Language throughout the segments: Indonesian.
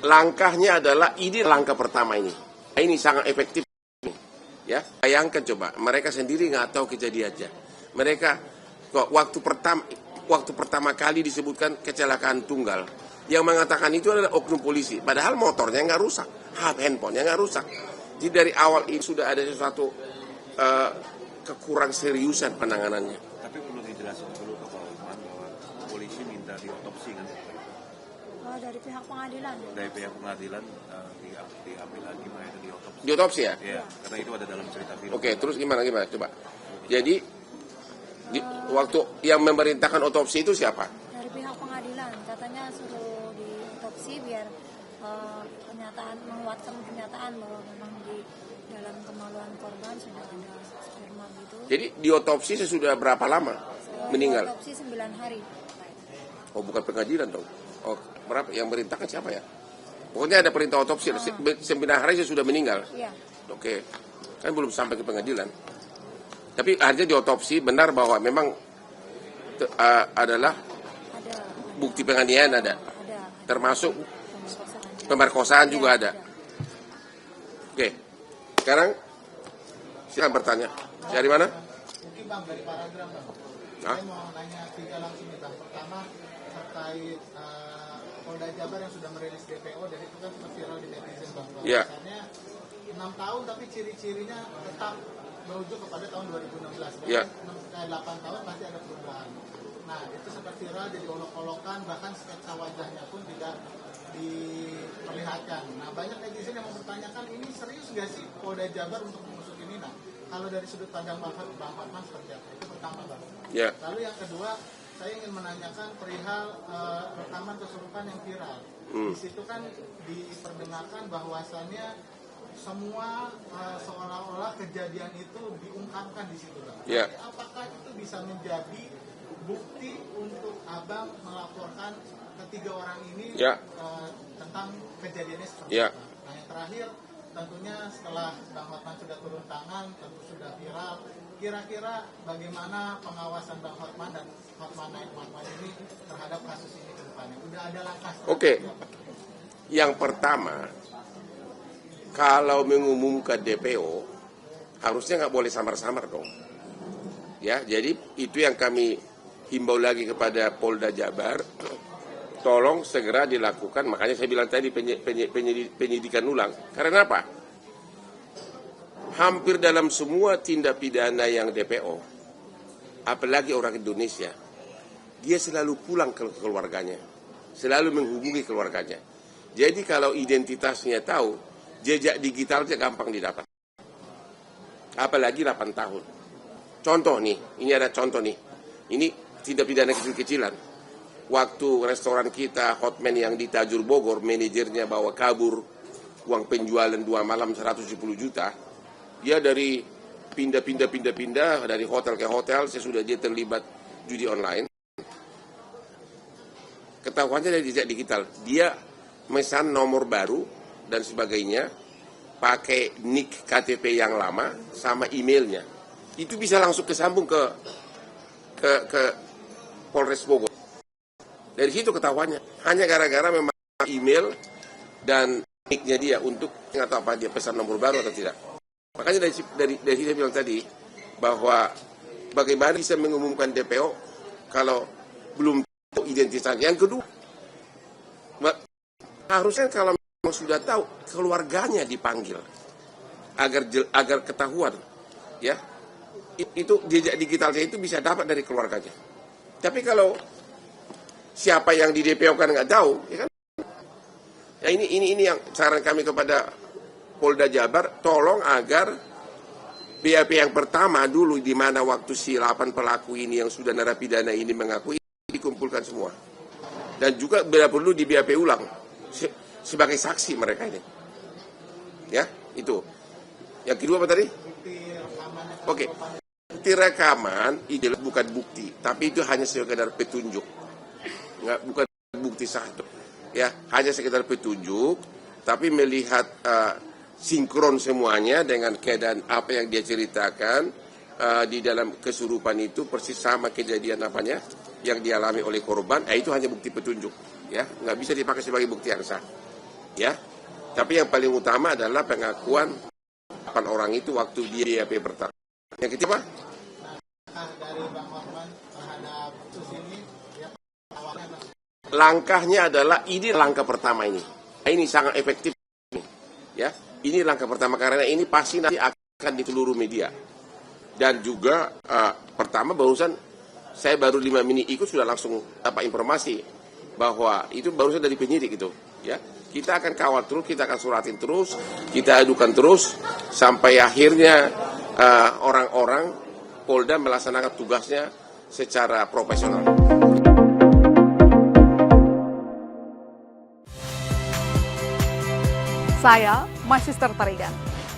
langkahnya adalah ini langkah pertama ini. Ini sangat efektif. Ya, bayangkan coba, mereka sendiri nggak tahu kejadiannya. Mereka kok waktu pertama kali disebutkan kecelakaan tunggal, yang mengatakan itu adalah oknum polisi, padahal motornya nggak rusak, handphonenya nggak rusak. Jadi dari awal ini sudah ada sesuatu kekurang seriusan penanganannya. Tapi perlu dijelaskan dulu ke Pak Osman bahwa polisi minta diotopsi kan? Dari pihak pengadilan. Dari pihak pengadilan diambil lagi mereka diotopsi. Diotopsi ya? Iya, karena itu ada dalam cerita film. Oke, terus gimana coba? Jadi waktu yang memerintahkan otopsi itu siapa? Dari pihak pengadilan, katanya suruh diotopsi biar menguatkan pernyataan bahwa memang di dalam kemaluan korban sudah ada sperma gitu. Jadi diotopsi sesudah berapa lama meninggal? Diotopsi 9 hari. Oh, bukan pengadilan dong. Oh, berapa? Yang merintahkan siapa ya? Pokoknya ada perintah otopsi, 9 hari sudah meninggal. Iya. Oke, kan belum sampai ke pengadilan. Tapi akhirnya diotopsi benar bahwa memang adalah bukti penganiayaan ada. Termasuk pemerkosaan juga ada. Oke, sekarang silakan bertanya. Dari mana? Mungkin Bang, dari paragraf Bang. Saya mau nanya 3 langsung nih Bang. Pertama, terkait Polda Jabar yang sudah merilis DPO, dan itu kan sempat viral di netizen Bang. Iya. Bahwasannya 6 tahun tapi ciri-cirinya tetap merujuk kepada tahun 2016. Iya. 8 tahun masih ada perubahan. Nah, itu sempat viral, jadi olok-olokan, bahkan sketsa wajahnya pun tidak diperlihatkan. Nah, banyak netizen yang mempertanyakan, ini serius nggak sih Polda Jabar untuk mengusut ini? Nah, kalau dari sudut pandang Bang Hotman seperti apa? Itu pertama Bang. Ya. Lalu yang kedua, saya ingin menanyakan perihal rekaman kesurupan yang viral. Di situ kan diperdengarkan bahwasannya semua seolah-olah kejadian itu diungkapkan di situ, Bang. Ya. Apakah itu bisa menjadi bukti untuk Abang melaporkan ketiga orang ini tentang kejadiannya seperti Ya. apa? Nah, yang terakhir, tentunya setelah Bang Hotman sudah turun tangan, tentu sudah viral, kira-kira bagaimana pengawasan Bang Hotman dan Hotman ini terhadap kasus ini ke depannya? Udah ada langkah? Oke. Yang pertama, kalau mengumumkan DPO, harusnya nggak boleh samar-samar dong. Ya, jadi itu yang kami himbau lagi kepada Polda Jabar, tolong segera dilakukan. Makanya saya bilang tadi penyidikan ulang. Karena apa? Hampir dalam semua tindak pidana yang DPO, apalagi orang Indonesia, dia selalu pulang ke keluarganya, selalu menghubungi keluarganya. Jadi kalau identitasnya tahu, jejak digitalnya gampang didapat. Apalagi 8 tahun. Contoh nih, ini ada contoh nih. Ini tindak pidana kecil-kecilan. Waktu restoran kita Hotman yang di Tajur Bogor, manajernya bawa kabur uang penjualan 2 malam 170 juta. Dia dari pindah dari hotel ke hotel, sesudah dia terlibat judi online. Ketahuannya dari jejak digital. Dia mesan nomor baru dan sebagainya, pakai nick KTP yang lama sama emailnya. Itu bisa langsung kesambung ke Polres Bogor. Dari situ ketahuannya, hanya gara-gara memang email dan nicknya dia untuk nggak tahu apa dia pesan nomor baru atau tidak. Makanya dari saya bilang tadi bahwa bagaimana bisa mengumumkan DPO kalau belum tahu identitasnya. Yang kedua, harusnya kalau memang sudah tahu, keluarganya dipanggil agar ketahuan, ya. Itu jejak digitalnya itu bisa dapat dari keluarganya. Tapi kalau siapa yang di DPO kan nggak tahu, ya kan? Ya ini yang saran kami kepada Polda Jabar, tolong agar BAP yang pertama dulu, di mana waktu si 8 pelaku ini yang sudah narapidana ini mengakui, dikumpulkan semua. Dan juga bila perlu di BAP ulang sebagai saksi mereka ini. Ya, itu. Yang kedua apa tadi? Oke. Bukti rekaman itu bukan bukti, tapi itu hanya sekedar petunjuk. Bukan bukti sah itu. Ya, hanya sekedar petunjuk, tapi melihat sinkron semuanya dengan keadaan apa yang dia ceritakan di dalam kesurupan itu persis sama kejadian apanya yang dialami oleh korban. Itu hanya bukti petunjuk, ya, nggak bisa dipakai sebagai bukti yang sah. ya. Tapi yang paling utama adalah pengakuan 8 orang itu waktu dia BAP pertama. Yang ketiga, dari Bang Hotman terhadap kasus ini, ya, awalnya langkahnya adalah ini langkah pertama ini. Ini sangat efektif, ya. Ini langkah pertama karena ini pasti nanti akan di seluruh media. Dan juga pertama barusan saya baru 5 menit ikut sudah langsung dapat informasi bahwa itu barusan dari penyidik itu, ya. Kita akan kawal terus, kita akan suratin terus, kita adukan terus sampai akhirnya orang-orang Polda melaksanakan tugasnya secara profesional. Saya, My Sister Tarigan.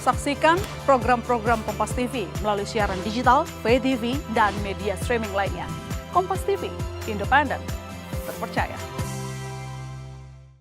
Saksikan program-program Kompas TV melalui siaran digital, pay TV, dan media streaming lainnya. Kompas TV, independen, terpercaya.